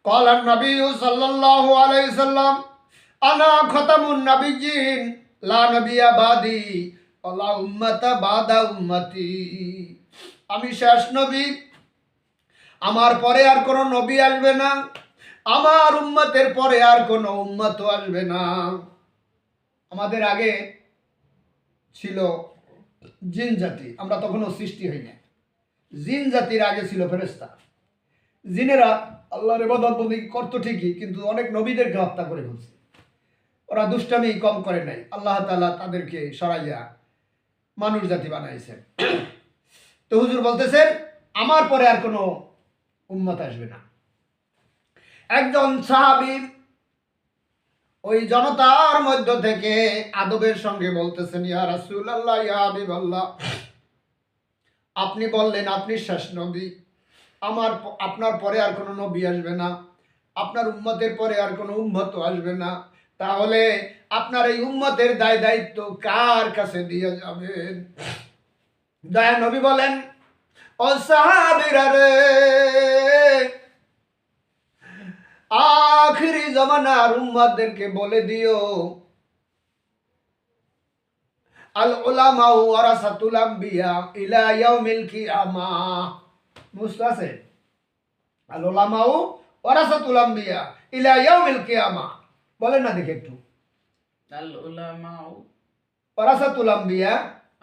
قال النبي صلى الله عليه وسلم أنا ختم النبيين لا نبي بعدي ولا উম্মতা বাদা উম্মতি। আমি শেষ নবী, আমার পরে আর কোনো নবী আসবে না, আমার উম্মতের পরে আর কোনো উম্মত আসবে না। আমাদের আগে ছিল জিন জাতি, আমরা তখনও সৃষ্টি হই না। জিন জাতির আগে ছিল ফেরেশতা। জিনেরা আল্লাহর ইবাদত বন্দেগী করতো ঠিকই, কিন্তু অনেক নবীদেরকে হত্যা করে ফেলছে। ওরা দুষ্টামি কম করে নাই, আল্লাহ তাআলা তাদেরকে সরাইয়া মানুষ জাতি বানাইছেন। তো হুজুর বলতেছেন আমার পরে আর কোনো উম্মত আসবে না। একজন সাহাবী ওই জনতার মধ্য থেকে আদবের সঙ্গে বলতেছেন, ইয়া রাসূলুল্লাহ, ইয়া হাবিবাল্লাহ, আপনি বললেন আপনি শেষ নবী, আপনার পরে আর কোনো নবী আসবে না, আপনার উম্মতের পরে আর কোনো উম্মত আসবে না, তাহলে আপনার এই উম্মতের দায় দায়িত্ব কার কাছে দিয়ে যাবেন? দয়া নবী বলেন, ও সাহাবীরা রে, আখিরি জামানার উম্মতদেরকে বলে দিও, আল উলামা ওয়ারাসাতুল আম্বিয়া ইলা ইয়াউমিল কিয়ামাহ। বুঝতে আছে? আল উলামা ওয়ারাসাতুল আম্বিয়া ইলা ইয়াউমিল কিয়ামাহ। বলেন না দেখে একটু। আল উলামা ওয়ারাসাতুল আম্বিয়া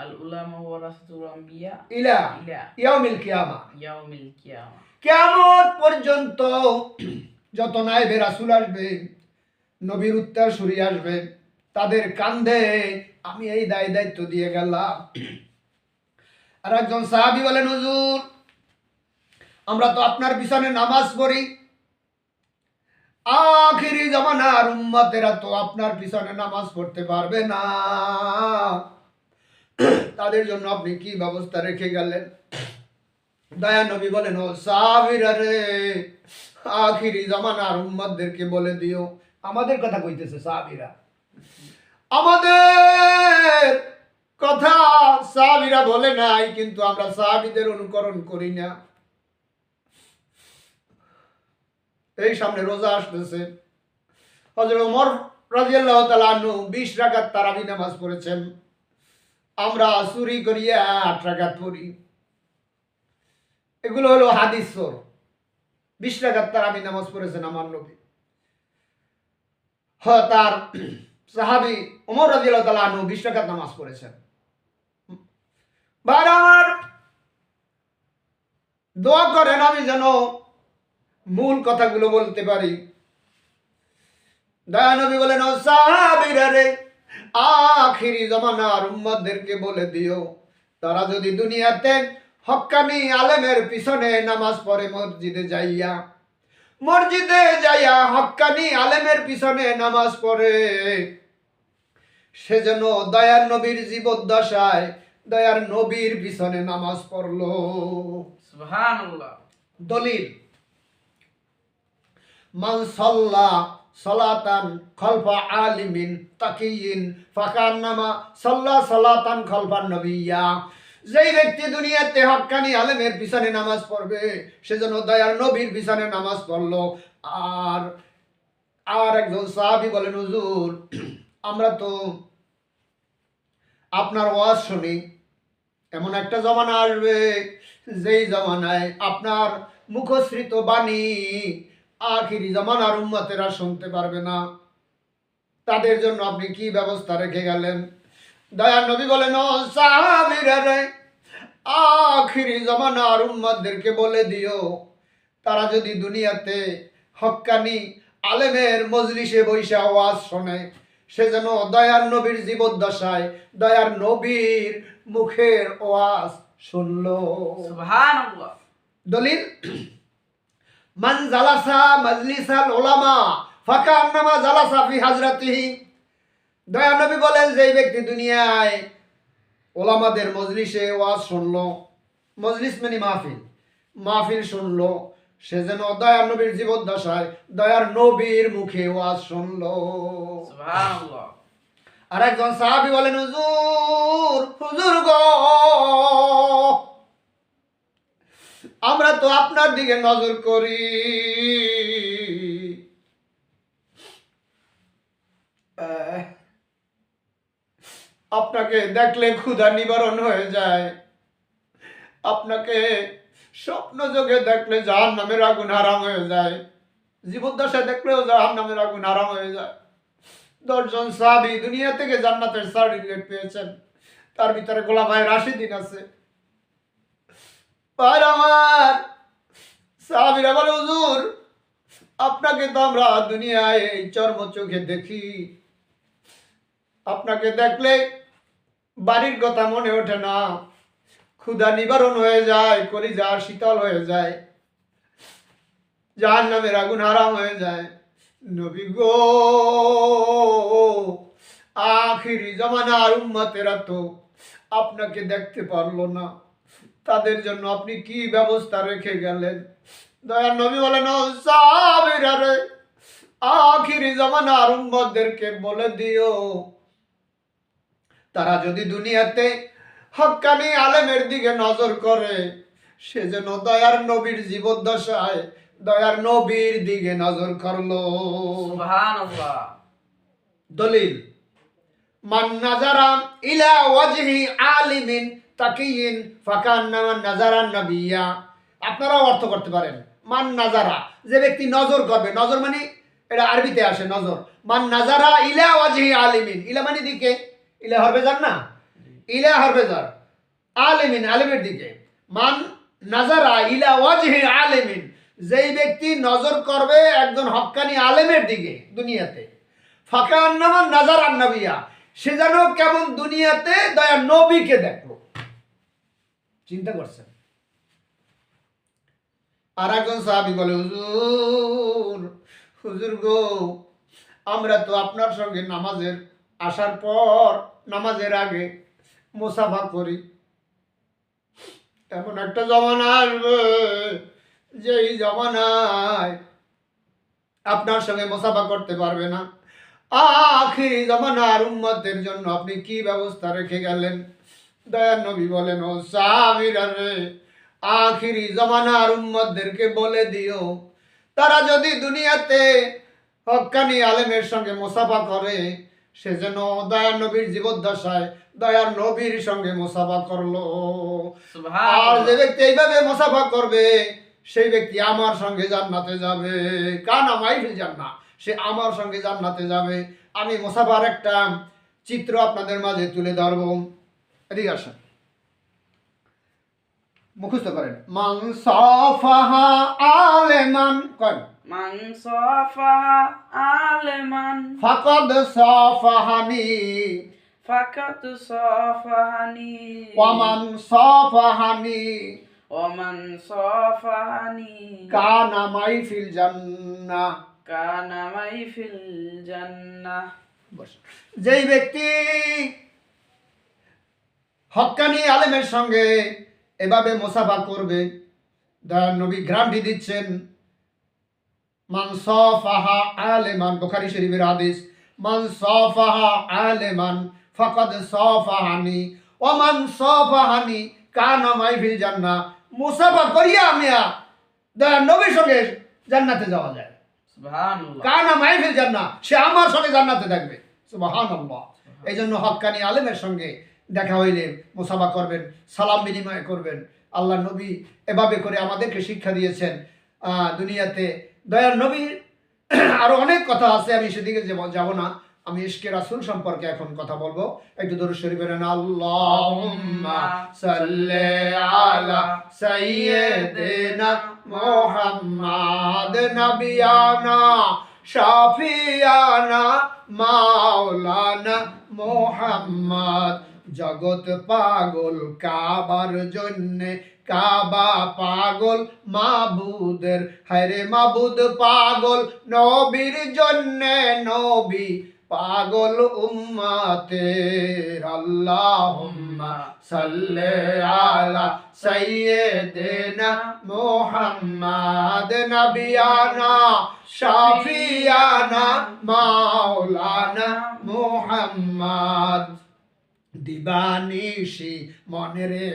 আল উলামা ওয়ারাসাতুল আম্বিয়া ইলা ইয়াউমিল কিয়ামাহ। ইয়াউমিল কিয়ামা। কিয়ামত পর্যন্ত যত নায়েবে রাসূল আসবে, নবীর উত্তরসূরি আসবে, তাদের কাঁধে আমি এই দায় দায়িত্ব দিয়ে গেলাম। আর একজন সাহাবী বলেন, হুজুর আমরা তো আপনার পিছনে নামাজ পড়ি, আখিরি জামানার উম্মতেরা তো আপনার পিছনে নামাজ পড়তে পারবে না, তাদের জন্য আপনি কি ব্যবস্থা রেখে গেলেন? দয়া নবী বলেন, ও সাহাবীরা রে, আখিরি জামানার উম্মতদেরকে বলে দিও, আমাদের কথা কইতেছে সাহাবীরা, আমাদের কথা সাহাবীরা বলে নাই, কিন্তু আমরা সাহাবীদের অনুকরণ করি না। এই সামনে রোজা আসতেছে, হযরত ওমর রাদিয়াল্লাহু তাআলা আনহু 20 রাকাত তারাবি নামাজ পড়েছেন, আমরা চুরি করিয়া 8 রাকাত পড়ি। এগুলো হলো হাদিস। 20 রাকাত তারাবি নামাজ পড়েছেন আমার নবী। তার সাহাবী ওমর রাদিয়াল্লাহু তাআলা আনহু 20 রাকাত নামাজ পড়েছেন। ভাই আমার, দোয়া করেন আমি যেন মূল কথাগুলো বলতে পারি। দয়া নবী বলেন, ও সাহাবীরা রে, আখিরি জামানার উম্মতদেরকে বলে দিও, তারা যদি দুনিয়াতে হক্কানি আলেমের পিছনে নামাজ পড়ে, মসজিদে যাইয়া হক্কানি আলেমের পিছনে নামাজ পড়ে, সে যেন দয়ার নবীর জীবদ্দশায় দয়ার নবীর পিছনে নামাজ পড়লো। সুবহানাল্লাহ। দলিল, মান সাল্লা সালাতান খালফা আলিমিন তাকিয়িন ফাকান্নামা সাল্লা সালাতান খালফান নবিয়্যা। যেই ব্যক্তি দুনিয়াতে হক্কানি আলেমের পিছনে নামাজ পড়বে, সেজন্য দয়ার নবীর পিছনে নামাজ পড়লো। আর একজন সাহাবী বলেন, হুজুর আমরা তো আপনার ওয়াজ শুনি, এমন একটা জমানা আসবে যেই জমানায় আপনার মুখশ্রিত বাণী আখিরি জামানার উম্মতেরা শুনতে পারবে না, তাদের জন্য আপনি কি ব্যবস্থা রেখে গেলেন? দয়ার নবী বলেন, ও সাহাবীরা রে, আখিরি জামানার উম্মতদেরকে বলে দিও, তারা যদি দুনিয়াতে হক্কানি আলেমের মজলিসে বৈশা ওয়াজ শোনে, সে যেন দয়ার নবীর জীবদ্দশায় দয়ার নবীর মুখের ওয়াজ শুনলো। সুবহানাল্লাহ। দলিল, মান জালাসা মাজলিসাল উলামা ফাকান্নামা জালাসা ফি হাজরাতিহি। দয়া নবী বলেন, যেই ব্যক্তি দুনিয়ায় ওলামাদের মজলিসে ওয়াজ শুনলো, মজলিস মানে মাহফিল শুনলো, সে যেন দয়ার নবীর জীবদ্দশায় দয়ার নবীর মুখে ওয়াজ শুনলো। সুবহানাল্লাহ। আর একজন সাহাবী বলেন, হুজুর গো, আমরা তো আপনার দিকে নজর করি, আপনাকে দেখলে ক্ষুধা নিবারণ হয়ে যায়, আপনাকে স্বপ্ন যোগে দেখলে জাহান্নামের আগুন হারাম হয়ে যায়, জীবদ্দশায় দেখলেও জাহান্নামের আগুন হারাম হয়ে যায়। 10 জন সাহাবী দুনিয়া থেকে জান্নাতের সার্টিফিকেট পেয়েছেন, তার ভিতরে খোলাফায়ে রাশিদিন আছে। ভাই আমার, সাহাবীরা বলে হুজুর আপনাকে তো আমরা দুনিয়ায় এই চর্ম চোখে দেখি, আপনাকে দেখলে বাড়ির কথা মনে ওঠে না, ক্ষুধা নিবারণ হয়ে যায়, কলিজা শীতল হয়ে যায়, জাহান্নামের আগুন হারাম হয়ে যায়। নবী গো, আখিরি জামানার উম্মতেরা তো আপনাকে দেখতে পারলো না, তাদের জন্য আপনি কি ব্যবস্থা রেখে গেলেন? দয়ার নবী বলেন, ও সাহাবীরা রে, আখিরি জামানার উম্মতদেরকে বলে দিও তারা যদি দুনিয়াতে হক্কানি আলেমের দিকে নজর করে, সে যেন দয়ার নবীর জীবদ্দশায় দয়ার নবীর দিকে নজর করলো। সুবহানাল্লাহ। দলিল, মান নাজারা ইলা ওয়াজহি আলিমিন তাকিয়িন ফাকান্নামা নাজারান নাবিয়্যা। আপনারাও অর্থ করতে পারেন, মান নাজারা, যে ব্যক্তি নজর করবে, নজর মানে এটা আরবিতে আসে নজর। মান নাজারা ইলা ওয়াজহি আলিমিন, ইলা মানে দিকে, ইলা হরফেজার না, ইলা হরফেজার, আলিমিন আলিমের দিকে। মান নাজারা ইলা ওয়াজহি আলিমিন, যেই ব্যক্তি নজর করবে একজন হক্কানি আলেমের দিকে দুনিয়াতে, ফাকান্নামা নাজারান নাবিয়্যা, সে যেন কেমন দুনিয়াতে দয়া নবীকে দেখলো। চিন্তা করছেন? আর একজন সাহাবী বলে, হুজুর হুজুর গো, আমরা তো আপনার সঙ্গে নামাজের আসার পর নামাজের আগে মুসাফা করি, এমন একটা জমানা আসবে যেই জমানায় আপনার সঙ্গে মুসাফা করতে পারবে না, আখিরি জামানার উম্মতের জন্য আপনি কি ব্যবস্থা রেখে গেলেন? দয়ার নবী বলেন, ও সাহাবীরা রে, আখিরি জামানার উম্মতদেরকে বলে দিও তারা যদি দুনিয়াতে হক্কানি আলেমের সঙ্গে মুসাফা করে, সে যেন দয়ার নবীর জীবদ্দশায় দয়ার নবীর সঙ্গে মুসাফা করলো। আর যে ব্যক্তি এইভাবে মুসাফা করবে, সেই ব্যক্তি আমার সঙ্গে জান্নাতে যাবে। কানা মাইফিল জান্নাহ, সে আমার সঙ্গে জান্নাতে যাবে। আমি মুসাফার একটা চিত্র আপনাদের মাঝে তুলে ধরবো, এদিকে আসেন, মুখস্থ করেন। মান সাফাহা আলেমান, কন মান সাফাহা আলেমান ফাকাদ সাফাহানি, ফাকাত সাফাহানি, ওয়ামান সাফাহানি ওমান সাফাহানি কানা মাই ফিল জান্নাহ। কানা মাই ফিল জান্নাহ। যেই ব্যক্তি হক্কানি আলেমের সঙ্গে এভাবে মুসাফা করবে, দয়ার নবী গ্যারান্টি দিচ্ছেন, মান সাফাহা আলেমান, বুখারী শরীফের হাদিস, মান সাফাহা আলেমান ফাকাদ সাফাহানি ওয়া মান সাফাহানি কানা মাই ফিল জান্নাহ। মুসাফা করিয়া আমিয়া দয়ার নবীর সঙ্গে জান্নাতে যাওয়া যায়। সুবহানাল্লাহ। কানা মাই ফিল জান্নাহ, সে আমার সঙ্গে জান্নাতে থাকবে। সুবহানাল্লাহ। এই জন্য হক্কানি আলেমের সঙ্গে দেখা হইলে মুসাফা করবেন, সালাম বিনিময় করবেন। আল্লাহ নবী এভাবে করে আমাদেরকে শিক্ষা দিয়েছেন। দুনিয়াতে দয়ার নবীর আরো অনেক কথা আছে, আমি সেদিকে যাব না। আমি ইশকে রাসূল সম্পর্কে এখন কথা বলবো। একটু দরুদ শরীফ পড়েন, আল্লাহুম্মা সাল্লি আলা সাইয়্যিদিনা মুহাম্মাদ নাবিয়ানা শাফিয়ানা মাওলানা মুহাম্মদ। জগৎ পাগল কাবার জন্যে, কাবা পাগল মাবুদের, হায়রে মাবুদ পাগল নবীর জন্যে, নবী পাগল উম্মতের। আল্লাহুম্মা সাল্লি আলা সাইয়্যিদিনা মুহাম্মাদ নাবিয়ানা শাফিয়ানা মাওলানা মুহাম্মদ। দিবানিশি মনে রে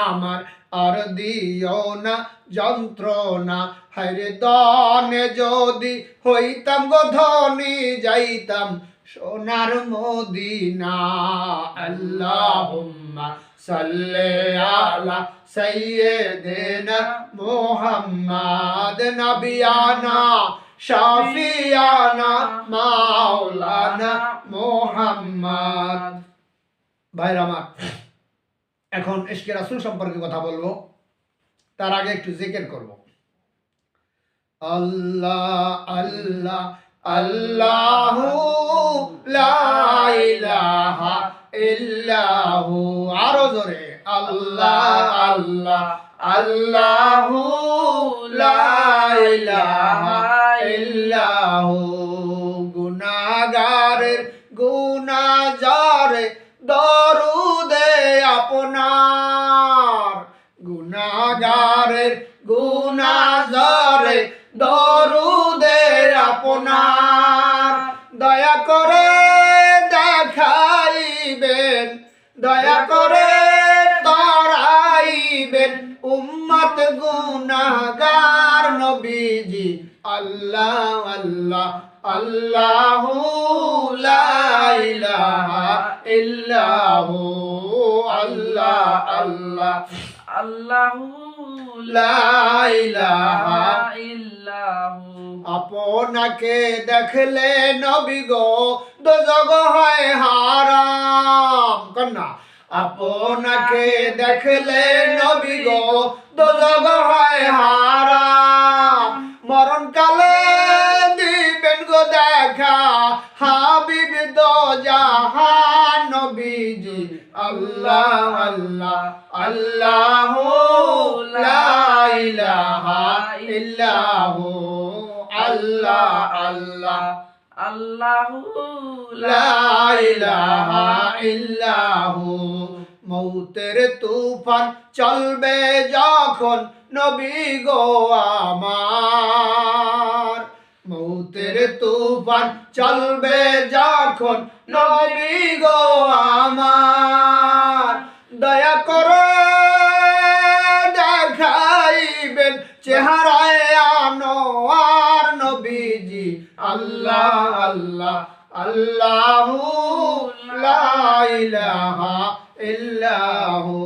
আমার আর দিও না যন্ত্রণা, হায়রে দনে যদি হইতাম গো ধনী, যাইতাম সোনার মদিনা আল্লাহুম্মা সাল্লি আলা সাইয়্যিদিনা মুহাম্মাদ নবিয়ানা শাফিয়ানা মাওলানা মুহাম্মদ। ভাইরা আমার, এখন ইশকে রাসূল সম্পর্কে কথা বলবো, তার আগে একটু জিকির করব। আল্লাহ আল্লাহ আল্লাহু লা ইলাহা ইল্লাহু, আরো জোরে আল্লাহ আল্লাহ আল্লাহু লা ইলাহা ইল্লাহু। গুনাহগারের গুনাহজারে দরুদে আপনার, গুনাহগারের গুনাহজারে দরুদে আপনার। দয়া করে দেখাইবেন, দয়া করে তরাইবেন উম্মত গুনাহগার নবীজি। আল্লাহ আল্লাহ আল্লাহু লা ইলাহা ইল্লাহু, আল্লাহ আল্লাহ আল্লাহু লা ইলাহা ইল্লাহু। আপনাকে দেখলে নবী গো দোজখ হয় হারাম, কন্যা আপনাকে দেখলে নবী গো দোজখ হয় হারাম। মরণকালে দিবেন গো দেখা হাবিব দো জাহান নবীজি। আল্লাহ আল্লাহ আল্লাহু লা ইলাহা ইল্লাহু, আল্লাহ আল্লাহ আল্লাহু লা ইলাহা ইল্লাহু। মৌতের তুফান চলবে যখন নবী গো আমার, মৌতের তুফান চলবে যখন নবী গো আমার। দয়া করে দেখাইবেন চেহারায় আনোয়ার নবীজি। আল্লাহ আল্লাহ আল্লাহু লা ইলাহা ইল্লাহু।